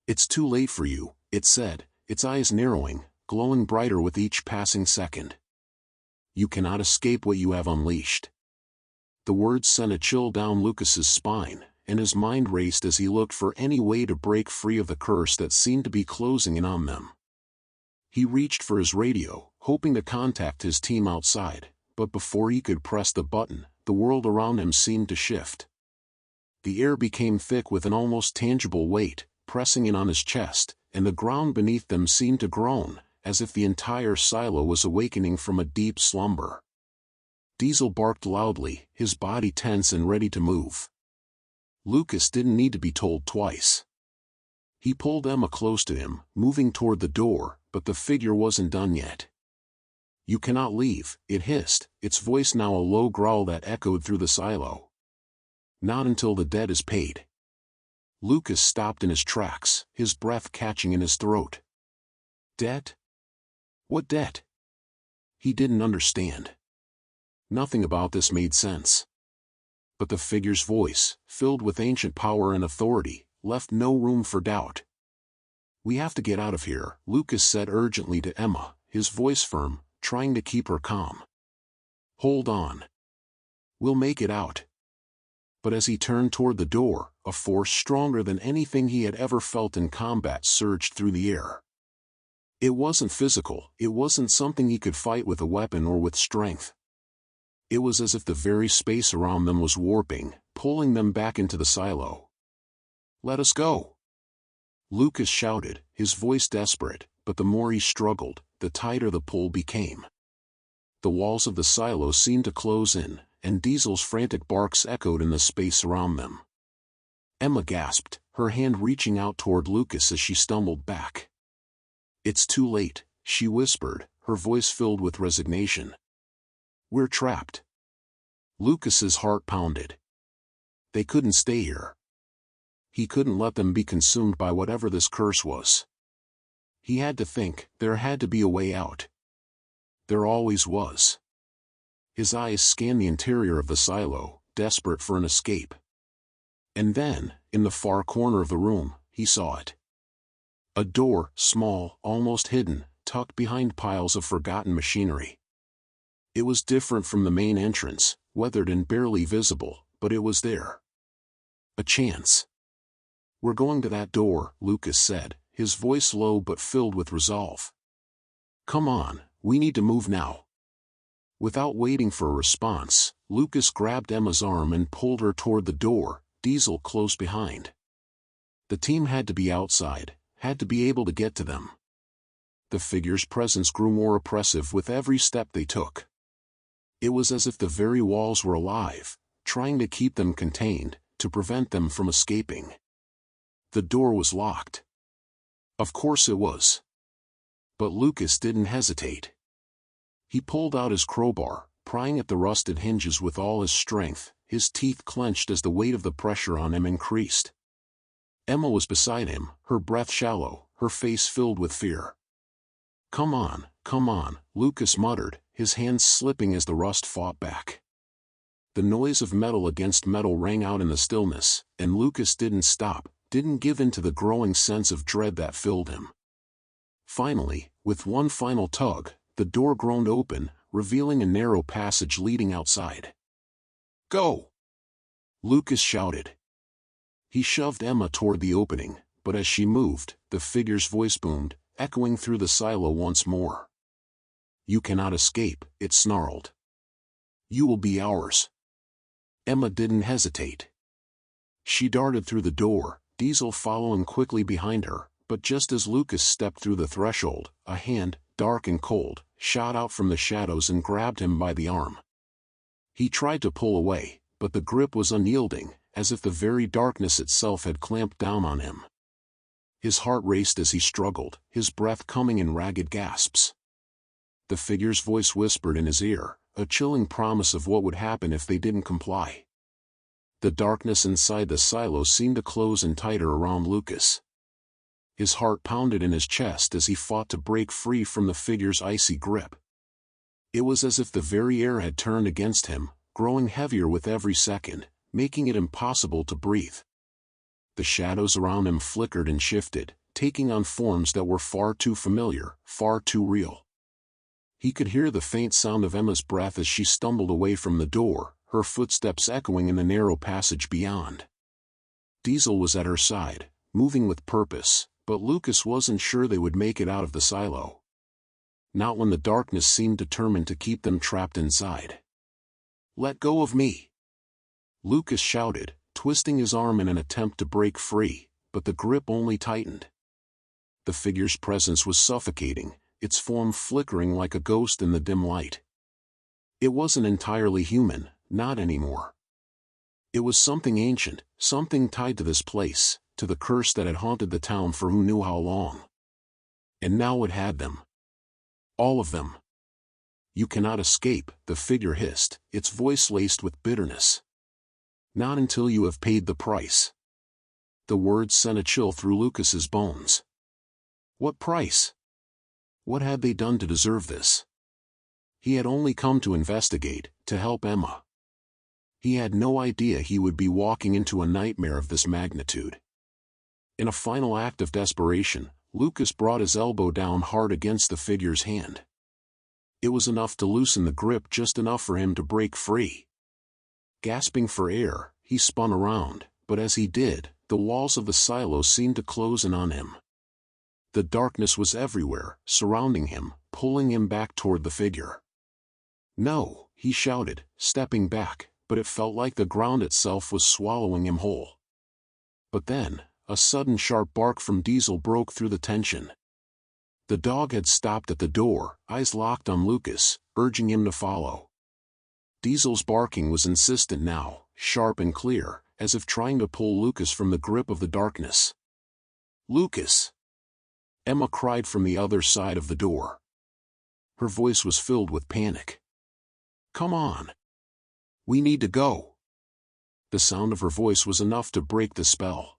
"It's too late for you," it said, its eyes narrowing, glowing brighter with each passing second. "You cannot escape what you have unleashed." The words sent a chill down Lucas's spine, and his mind raced as he looked for any way to break free of the curse that seemed to be closing in on them. He reached for his radio, hoping to contact his team outside, but before he could press the button, the world around him seemed to shift. The air became thick with an almost tangible weight, pressing in on his chest, and the ground beneath them seemed to groan, as if the entire silo was awakening from a deep slumber. Diesel barked loudly, his body tense and ready to move. Lucas didn't need to be told twice. He pulled Emma close to him, moving toward the door, but the figure wasn't done yet. "You cannot leave," it hissed, its voice now a low growl that echoed through the silo. "Not until the debt is paid." Lucas stopped in his tracks, his breath catching in his throat. "Debt? What debt?" He didn't understand. Nothing about this made sense. But the figure's voice, filled with ancient power and authority, left no room for doubt. "We have to get out of here," Lucas said urgently to Emma, his voice firm, trying to keep her calm. "Hold on. We'll make it out." But as he turned toward the door, a force stronger than anything he had ever felt in combat surged through the air. It wasn't physical, it wasn't something he could fight with a weapon or with strength. It was as if the very space around them was warping, pulling them back into the silo. "Let us go!" Lucas shouted, his voice desperate, but the more he struggled, the tighter the pull became. The walls of the silo seemed to close in, and Diesel's frantic barks echoed in the space around them. Emma gasped, her hand reaching out toward Lucas as she stumbled back. "It's too late," she whispered, her voice filled with resignation. "We're trapped." Lucas's heart pounded. They couldn't stay here. He couldn't let them be consumed by whatever this curse was. He had to think, there had to be a way out. There always was. His eyes scanned the interior of the silo, desperate for an escape. And then, in the far corner of the room, he saw it. A door, small, almost hidden, tucked behind piles of forgotten machinery. It was different from the main entrance, weathered and barely visible, but it was there. A chance. "We're going to that door," Lucas said, his voice low but filled with resolve. "Come on, we need to move now." Without waiting for a response, Lucas grabbed Emma's arm and pulled her toward the door, Diesel close behind. The team had to be outside, had to be able to get to them. The figure's presence grew more oppressive with every step they took. It was as if the very walls were alive, trying to keep them contained, to prevent them from escaping. The door was locked. Of course it was. But Lucas didn't hesitate. He pulled out his crowbar, prying at the rusted hinges with all his strength, his teeth clenched as the weight of the pressure on him increased. Emma was beside him, her breath shallow, her face filled with fear. Come on," Lucas muttered, his hands slipping as the rust fought back. The noise of metal against metal rang out in the stillness, and Lucas didn't stop, didn't give in to the growing sense of dread that filled him. Finally, with one final tug, the door groaned open, revealing a narrow passage leading outside. "Go!" Lucas shouted. He shoved Emma toward the opening, but as she moved, the figure's voice boomed, echoing through the silo once more. "You cannot escape," it snarled. "You will be ours." Emma didn't hesitate. She darted through the door, Diesel following quickly behind her, but just as Lucas stepped through the threshold, a hand, dark and cold, shot out from the shadows and grabbed him by the arm. He tried to pull away, but the grip was unyielding, as if the very darkness itself had clamped down on him. His heart raced as he struggled, his breath coming in ragged gasps. The figure's voice whispered in his ear, a chilling promise of what would happen if they didn't comply. The darkness inside the silo seemed to close in tighter around Lucas. His heart pounded in his chest as he fought to break free from the figure's icy grip. It was as if the very air had turned against him, growing heavier with every second, making it impossible to breathe. The shadows around him flickered and shifted, taking on forms that were far too familiar, far too real. He could hear the faint sound of Emma's breath as she stumbled away from the door, her footsteps echoing in the narrow passage beyond. Diesel was at her side, moving with purpose, but Lucas wasn't sure they would make it out of the silo. Not when the darkness seemed determined to keep them trapped inside. "Let go of me!" Lucas shouted, twisting his arm in an attempt to break free, but the grip only tightened. The figure's presence was suffocating, its form flickering like a ghost in the dim light. It wasn't entirely human, not anymore. It was something ancient, something tied to this place, to the curse that had haunted the town for who knew how long. And now it had them. All of them. "You cannot escape," the figure hissed, its voice laced with bitterness. "Not until you have paid the price." The words sent a chill through Lucas's bones. What price? What had they done to deserve this? He had only come to investigate, to help Emma. He had no idea he would be walking into a nightmare of this magnitude. In a final act of desperation, Lucas brought his elbow down hard against the figure's hand. It was enough to loosen the grip, just enough for him to break free. Gasping for air, he spun around, but as he did, the walls of the silo seemed to close in on him. The darkness was everywhere, surrounding him, pulling him back toward the figure. "No," he shouted, stepping back, but it felt like the ground itself was swallowing him whole. But then, a sudden sharp bark from Diesel broke through the tension. The dog had stopped at the door, eyes locked on Lucas, urging him to follow. Diesel's barking was insistent now, sharp and clear, as if trying to pull Lucas from the grip of the darkness. "Lucas!" Emma cried from the other side of the door. Her voice was filled with panic. "Come on. We need to go." The sound of her voice was enough to break the spell.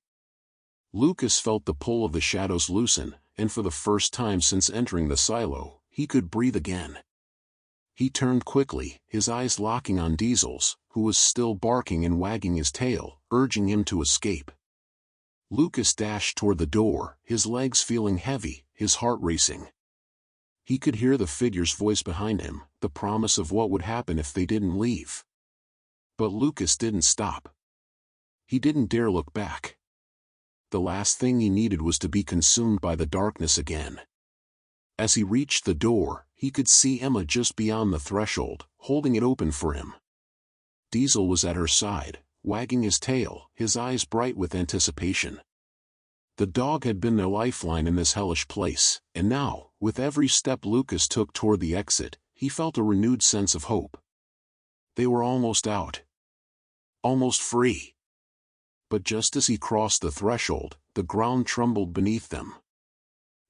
Lucas felt the pull of the shadows loosen, and for the first time since entering the silo, he could breathe again. He turned quickly, his eyes locking on Diesel's, who was still barking and wagging his tail, urging him to escape. Lucas dashed toward the door, his legs feeling heavy, his heart racing. He could hear the figure's voice behind him, the promise of what would happen if they didn't leave. But Lucas didn't stop. He didn't dare look back. The last thing he needed was to be consumed by the darkness again. As he reached the door, he could see Emma just beyond the threshold, holding it open for him. Diesel was at her side, wagging his tail, his eyes bright with anticipation. The dog had been their lifeline in this hellish place, and now, with every step Lucas took toward the exit, he felt a renewed sense of hope. They were almost out. Almost free. But just as he crossed the threshold, the ground trembled beneath them.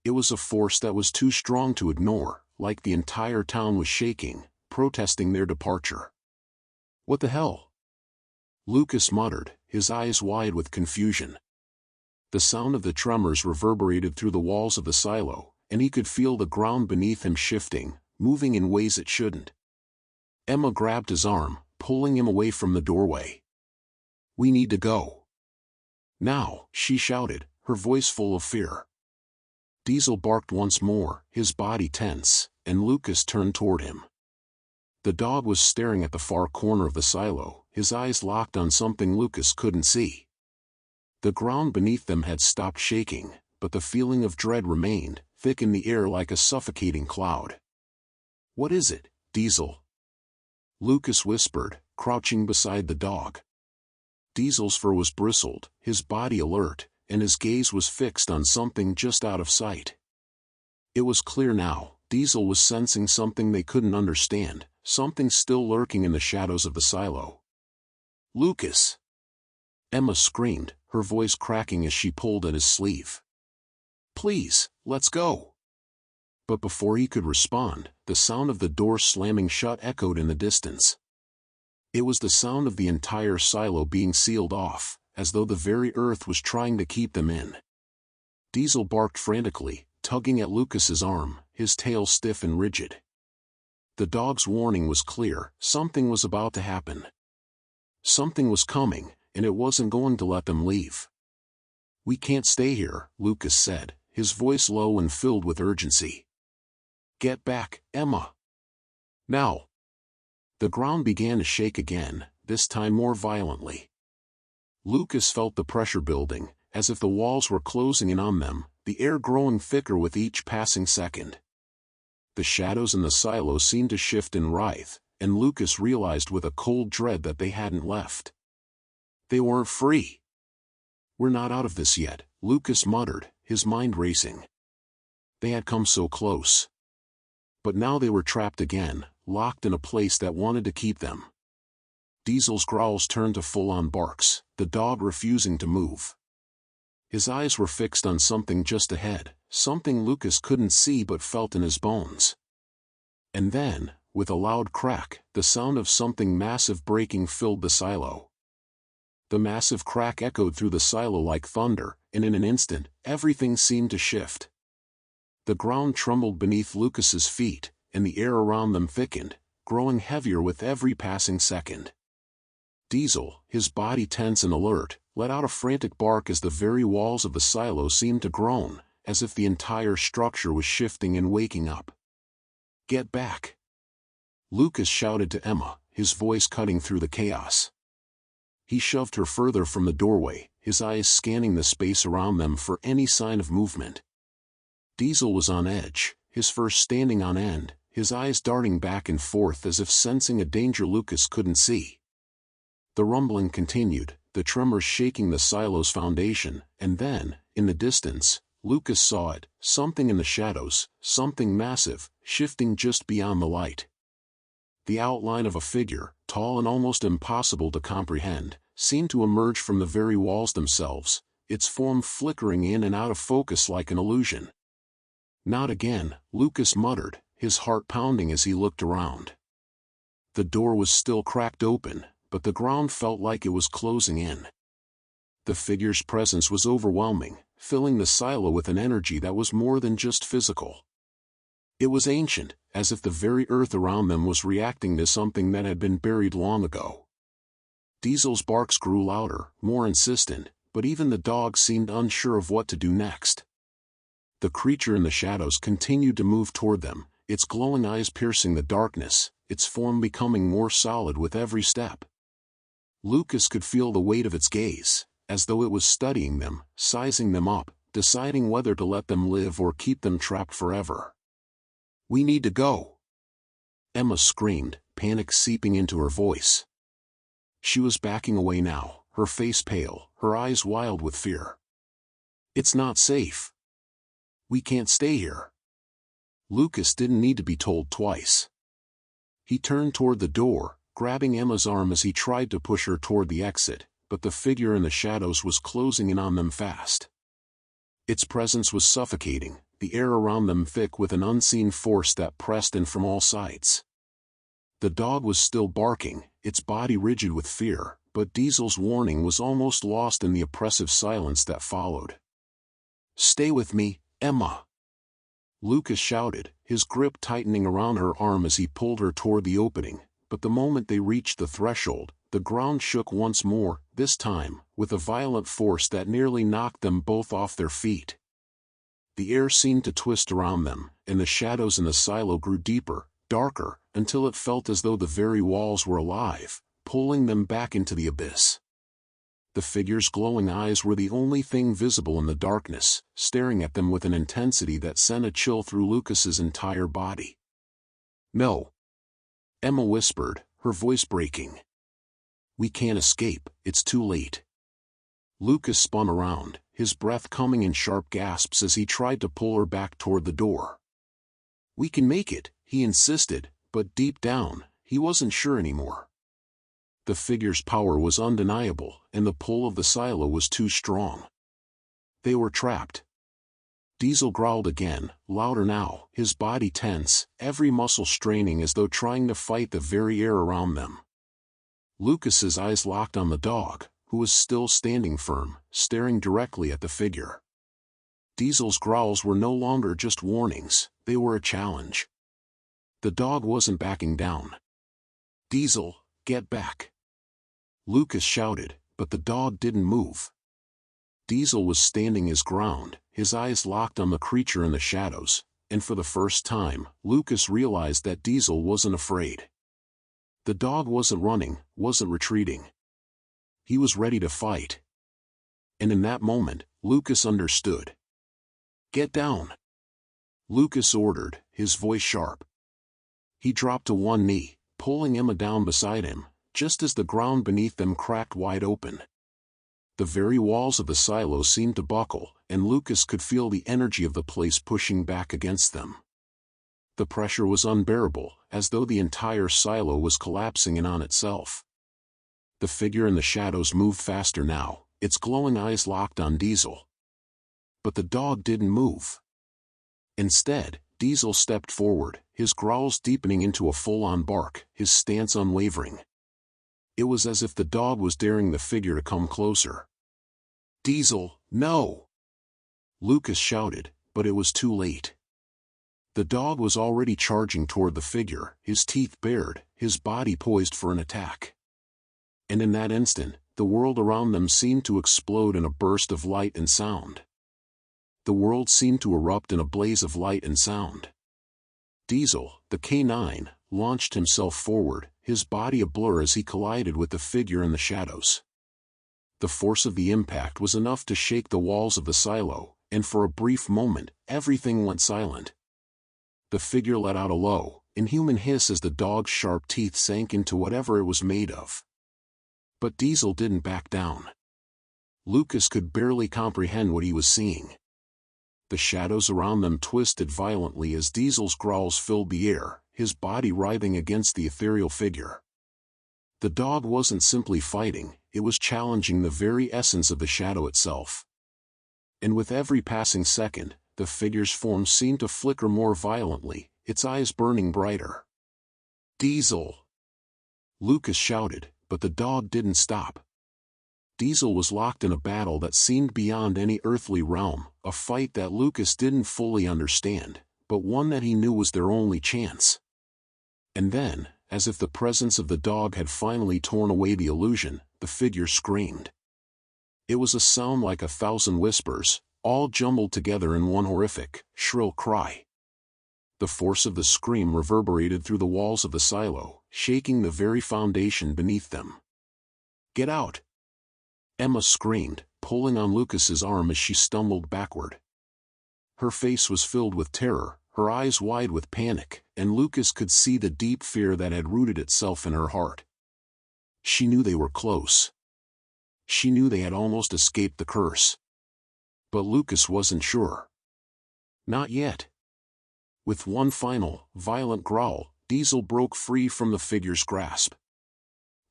It was a force that was too strong to ignore, like the entire town was shaking, protesting their departure. "What the hell?" Lucas muttered, his eyes wide with confusion. The sound of the tremors reverberated through the walls of the silo, and he could feel the ground beneath him shifting, moving in ways it shouldn't. Emma grabbed his arm, pulling him away from the doorway. "We need to go. Now," she shouted, her voice full of fear. Diesel barked once more, his body tense, and Lucas turned toward him. The dog was staring at the far corner of the silo, his eyes locked on something Lucas couldn't see. The ground beneath them had stopped shaking, but the feeling of dread remained, thick in the air like a suffocating cloud. "What is it, Diesel?" Lucas whispered, crouching beside the dog. Diesel's fur was bristled, his body alert, and his gaze was fixed on something just out of sight. It was clear now, Diesel was sensing something they couldn't understand, something still lurking in the shadows of the silo. "Lucas!" Emma screamed, her voice cracking as she pulled at his sleeve. "Please, let's go." But before he could respond, the sound of the door slamming shut echoed in the distance. It was the sound of the entire silo being sealed off, as though the very earth was trying to keep them in. Diesel barked frantically, tugging at Lucas's arm, his tail stiff and rigid. The dog's warning was clear, something was about to happen. Something was coming, and it wasn't going to let them leave. "We can't stay here," Lucas said, his voice low and filled with urgency. "Get back, Emma. Now." The ground began to shake again, this time more violently. Lucas felt the pressure building, as if the walls were closing in on them, the air growing thicker with each passing second. The shadows in the silo seemed to shift and writhe, and Lucas realized with a cold dread that they hadn't left. They weren't free. "We're not out of this yet," Lucas muttered, his mind racing. They had come so close. But now they were trapped again, locked in a place that wanted to keep them. Diesel's growls turned to full-on barks, the dog refusing to move. His eyes were fixed on something just ahead, something Lucas couldn't see but felt in his bones. And then, with a loud crack, the sound of something massive breaking filled the silo. The massive crack echoed through the silo like thunder, and in an instant, everything seemed to shift. The ground trembled beneath Lucas's feet, and the air around them thickened, growing heavier with every passing second. Diesel, his body tense and alert, let out a frantic bark as the very walls of the silo seemed to groan, as if the entire structure was shifting and waking up. "Get back!" Lucas shouted to Emma, his voice cutting through the chaos. He shoved her further from the doorway, his eyes scanning the space around them for any sign of movement. Diesel was on edge, his fur standing on end, his eyes darting back and forth as if sensing a danger Lucas couldn't see. The rumbling continued, the tremors shaking the silo's foundation, and then, in the distance, Lucas saw it, something in the shadows, something massive, shifting just beyond the light. The outline of a figure, tall and almost impossible to comprehend, seemed to emerge from the very walls themselves, its form flickering in and out of focus like an illusion. "Not again," Lucas muttered, his heart pounding as he looked around. The door was still cracked open, but the ground felt like it was closing in. The figure's presence was overwhelming, filling the silo with an energy that was more than just physical. It was ancient, as if the very earth around them was reacting to something that had been buried long ago. Diesel's barks grew louder, more insistent, but even the dog seemed unsure of what to do next. The creature in the shadows continued to move toward them, its glowing eyes piercing the darkness, its form becoming more solid with every step. Lucas could feel the weight of its gaze, as though it was studying them, sizing them up, deciding whether to let them live or keep them trapped forever. "We need to go!" Emma screamed, panic seeping into her voice. She was backing away now, her face pale, her eyes wild with fear. "It's not safe. We can't stay here." Lucas didn't need to be told twice. He turned toward the door, grabbing Emma's arm as he tried to push her toward the exit, but the figure in the shadows was closing in on them fast. Its presence was suffocating, the air around them thick with an unseen force that pressed in from all sides. The dog was still barking, its body rigid with fear, but Diesel's warning was almost lost in the oppressive silence that followed. "Stay with me, Emma!" Lucas shouted, his grip tightening around her arm as he pulled her toward the opening, but the moment they reached the threshold, the ground shook once more, this time, with a violent force that nearly knocked them both off their feet. The air seemed to twist around them, and the shadows in the silo grew deeper, darker, until it felt as though the very walls were alive, pulling them back into the abyss. The figure's glowing eyes were the only thing visible in the darkness, staring at them with an intensity that sent a chill through Lucas's entire body. "No," Emma whispered, her voice breaking. We can't escape, it's too late. Lucas spun around, his breath coming in sharp gasps as he tried to pull her back toward the door. We can make it, he insisted, but deep down, he wasn't sure anymore. The figure's power was undeniable, and the pull of the silo was too strong. They were trapped. Diesel growled again, louder now, his body tense, every muscle straining as though trying to fight the very air around them. Lucas's eyes locked on the dog, who was still standing firm, staring directly at the figure. Diesel's growls were no longer just warnings, they were a challenge. The dog wasn't backing down. Diesel, get back. Lucas shouted, but the dog didn't move. Diesel was standing his ground, his eyes locked on the creature in the shadows, and for the first time, Lucas realized that Diesel wasn't afraid. The dog wasn't running, wasn't retreating. He was ready to fight. And in that moment, Lucas understood. Get down. Lucas ordered, his voice sharp. He dropped to one knee, pulling Emma down beside him, just as the ground beneath them cracked wide open. The very walls of the silo seemed to buckle, and Lucas could feel the energy of the place pushing back against them. The pressure was unbearable, as though the entire silo was collapsing in on itself. The figure in the shadows moved faster now, its glowing eyes locked on Diesel. But the dog didn't move. Instead, Diesel stepped forward, his growls deepening into a full-on bark, his stance unwavering. It was as if the dog was daring the figure to come closer. Diesel, no! Lucas shouted, but it was too late. The dog was already charging toward the figure, his teeth bared, his body poised for an attack. And in that instant, the world around them seemed to explode in a burst of light and sound. The world seemed to erupt in a blaze of light and sound. Diesel, the K9, launched himself forward, his body a blur as he collided with the figure in the shadows. The force of the impact was enough to shake the walls of the silo, and for a brief moment, everything went silent. The figure let out a low, inhuman hiss as the dog's sharp teeth sank into whatever it was made of. But Diesel didn't back down. Lucas could barely comprehend what he was seeing. The shadows around them twisted violently as Diesel's growls filled the air, his body writhing against the ethereal figure. The dog wasn't simply fighting, it was challenging the very essence of the shadow itself. And with every passing second, the figure's form seemed to flicker more violently, its eyes burning brighter. Diesel! Lucas shouted, but the dog didn't stop. Diesel was locked in a battle that seemed beyond any earthly realm, a fight that Lucas didn't fully understand, but one that he knew was their only chance. And then, as if the presence of the dog had finally torn away the illusion, the figure screamed. It was a sound like 1,000 whispers, all jumbled together in one horrific, shrill cry. The force of the scream reverberated through the walls of the silo, shaking the very foundation beneath them. Get out! Emma screamed, pulling on Lucas's arm as she stumbled backward. Her face was filled with terror, her eyes wide with panic, and Lucas could see the deep fear that had rooted itself in her heart. She knew they were close. She knew they had almost escaped the curse. But Lucas wasn't sure. Not yet. With one final, violent growl, Diesel broke free from the figure's grasp.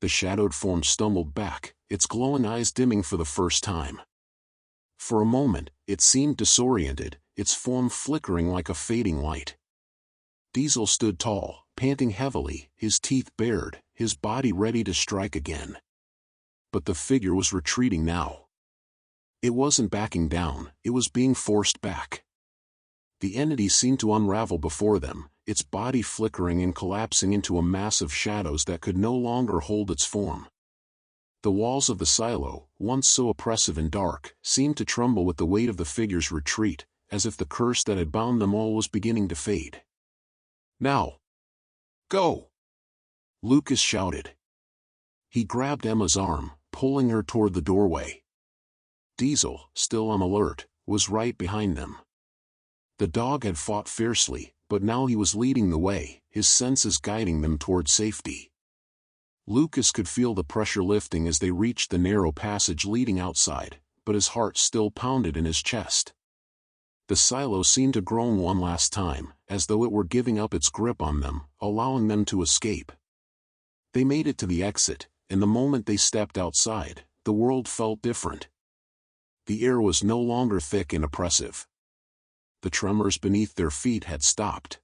The shadowed form stumbled back, its glowing eyes dimming for the first time. For a moment, it seemed disoriented, its form flickering like a fading light. Diesel stood tall, panting heavily, his teeth bared, his body ready to strike again. But the figure was retreating now. It wasn't backing down, it was being forced back. The entity seemed to unravel before them, its body flickering and collapsing into a mass of shadows that could no longer hold its form. The walls of the silo, once so oppressive and dark, seemed to tremble with the weight of the figure's retreat, as if the curse that had bound them all was beginning to fade. Now! Go! Lucas shouted. He grabbed Emma's arm, pulling her toward the doorway. Diesel, still on alert, was right behind them. The dog had fought fiercely, but now he was leading the way, his senses guiding them toward safety. Lucas could feel the pressure lifting as they reached the narrow passage leading outside, but his heart still pounded in his chest. The silo seemed to groan one last time, as though it were giving up its grip on them, allowing them to escape. They made it to the exit, and the moment they stepped outside, the world felt different. The air was no longer thick and oppressive. The tremors beneath their feet had stopped.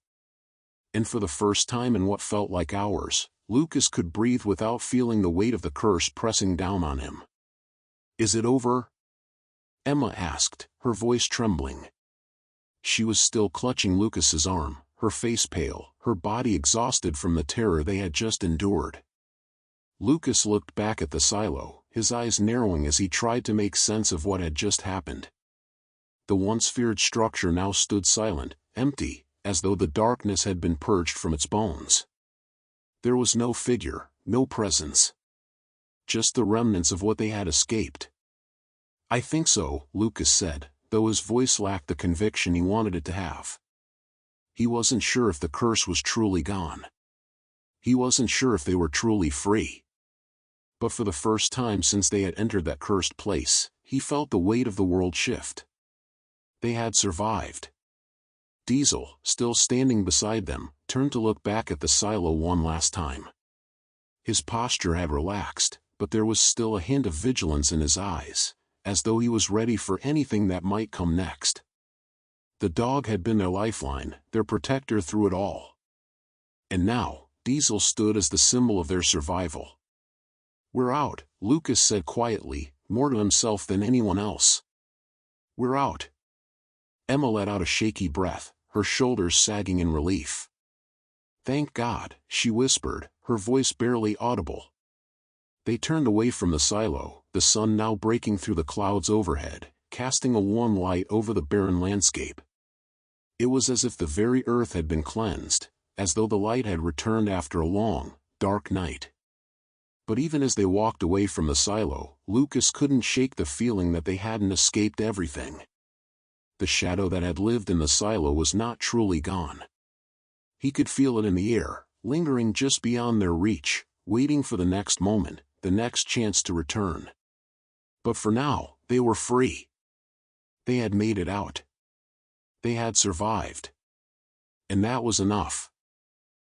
And for the first time in what felt like hours, Lucas could breathe without feeling the weight of the curse pressing down on him. "Is it over?" Emma asked, her voice trembling. She was still clutching Lucas's arm, her face pale, her body exhausted from the terror they had just endured. Lucas looked back at the silo, his eyes narrowing as he tried to make sense of what had just happened. The once feared structure now stood silent, empty, as though the darkness had been purged from its bones. There was no figure, no presence. Just the remnants of what they had escaped. "I think so," Lucas said, though his voice lacked the conviction he wanted it to have. He wasn't sure if the curse was truly gone. He wasn't sure if they were truly free. But for the first time since they had entered that cursed place, he felt the weight of the world shift. They had survived. Diesel, still standing beside them, turned to look back at the silo one last time. His posture had relaxed, but there was still a hint of vigilance in his eyes, as though he was ready for anything that might come next. The dog had been their lifeline, their protector through it all. And now, Diesel stood as the symbol of their survival. "We're out," Lucas said quietly, more to himself than anyone else. "We're out." Emma let out a shaky breath, her shoulders sagging in relief. "Thank God," she whispered, her voice barely audible. They turned away from the silo, the sun now breaking through the clouds overhead, casting a warm light over the barren landscape. It was as if the very earth had been cleansed, as though the light had returned after a long, dark night. But even as they walked away from the silo, Lucas couldn't shake the feeling that they hadn't escaped everything. The shadow that had lived in the silo was not truly gone. He could feel it in the air, lingering just beyond their reach, waiting for the next moment, the next chance to return. But for now, they were free. They had made it out. They had survived. And that was enough.